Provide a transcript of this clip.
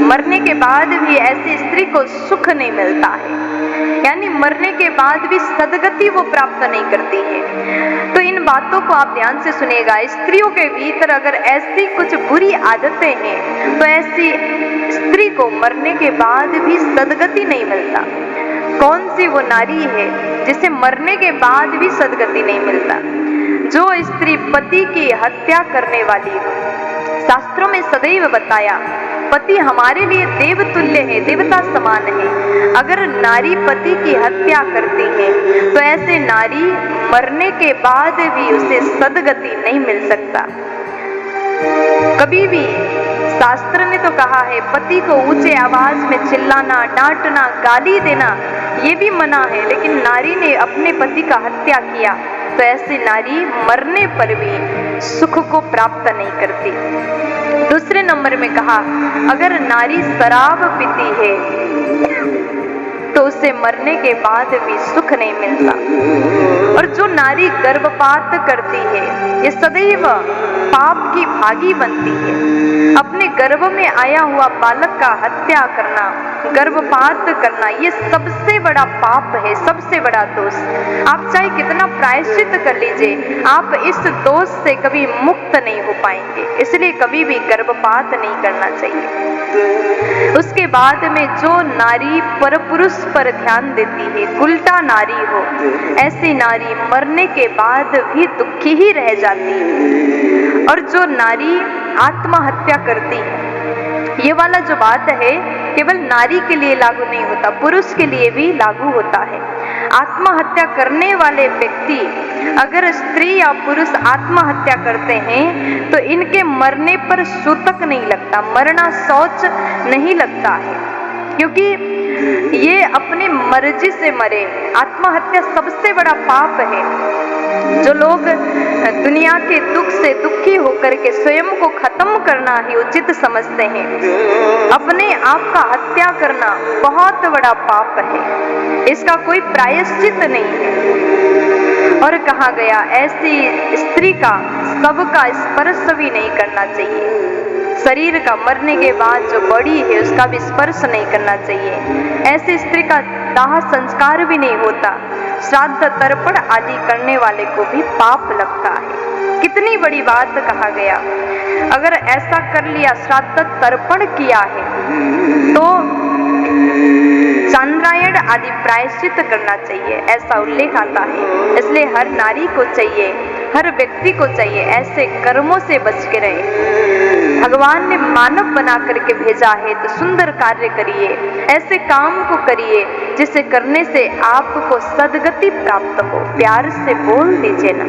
मरने के बाद भी ऐसी स्त्री को सुख नहीं मिलता है, यानी मरने के बाद भी सदगति वो प्राप्त नहीं करती है। तो इन बातों को आप ध्यान से सुनिएगा। स्त्रियों के भीतर अगर ऐसी कुछ बुरी आदतें हैं तो ऐसी स्त्री को मरने के बाद भी सदगति नहीं मिलता। कौन सी वो नारी है जिसे मरने के बाद भी सदगति नहीं मिलता? जो स्त्री पति की हत्या करने वाली हो। शास्त्रों में सदैव बताया पति हमारे लिए देवतुल्य है, देवता समान है। अगर नारी पति की हत्या करती है तो ऐसे नारी मरने के बाद भी उसे सदगति नहीं मिल सकता। कभी भी शास्त्र ने तो कहा है पति को ऊंचे आवाज में चिल्लाना, डांटना, गाली देना ये भी मना है, लेकिन नारी ने अपने पति का हत्या किया तो ऐसी नारी मरने पर भी सुख को प्राप्त नहीं करती। दूसरे नंबर में कहा अगर नारी शराब पीती है तो उसे मरने के बाद भी सुख नहीं मिलता। और जो नारी गर्भपात करती है ये सदैव पाप की भागी बनती है। अपने गर्भ में आया हुआ बालक का हत्या करना, गर्भपात करना ये सबसे बड़ा पाप है, सबसे बड़ा दोष। आप चाहे कितना प्रायश्चित कर लीजिए, आप इस दोष से कभी मुक्त नहीं हो पाएंगे। इसलिए कभी भी गर्भपात नहीं करना चाहिए। उसके बाद में जो नारी परपुरुष पर ध्यान देती है, उल्टा नारी हो, ऐसी नारी मरने के बाद भी दुखी ही रह जाती है। और जो नारी आत्महत्या करती है, ये वाला जो बात है केवल नारी के लिए लागू नहीं होता, पुरुष के लिए भी लागू होता है। आत्महत्या करने वाले व्यक्ति अगर स्त्री या पुरुष आत्महत्या करते हैं तो इनके मरने पर सूतक नहीं लगता, मरना शौच नहीं लगता है, क्योंकि ये अपने मर्जी से मरे। आत्महत्या सबसे बड़ा पाप है। जो लोग दुनिया के दुख से दुखी होकर के स्वयं को खत्म करना ही उचित समझते हैं, अपने आप का हत्या करना बहुत बड़ा पाप है, इसका कोई प्रायश्चित नहीं है। और कहा गया ऐसी स्त्री का सबका स्पर्श भी नहीं करना चाहिए। शरीर का मरने के बाद जो बॉडी है उसका भी स्पर्श नहीं करना चाहिए। ऐसी स्त्री का दाह संस्कार भी नहीं होता। श्राद्ध तर्पण आदि करने वाले को भी पाप लगता है। कितनी बड़ी बात कहा गया। अगर ऐसा कर लिया, श्राद्ध तर्पण किया है तो चांद्रायण आदि प्रायश्चित करना चाहिए, ऐसा उल्लेख आता है। इसलिए हर नारी को चाहिए, हर व्यक्ति को चाहिए ऐसे कर्मों से बच के रहे। भगवान ने मानव बना करके भेजा है तो सुंदर कार्य करिए, ऐसे काम को करिए जिसे करने से आपको सदगति प्राप्त हो। प्यार से बोल दीजिए ना।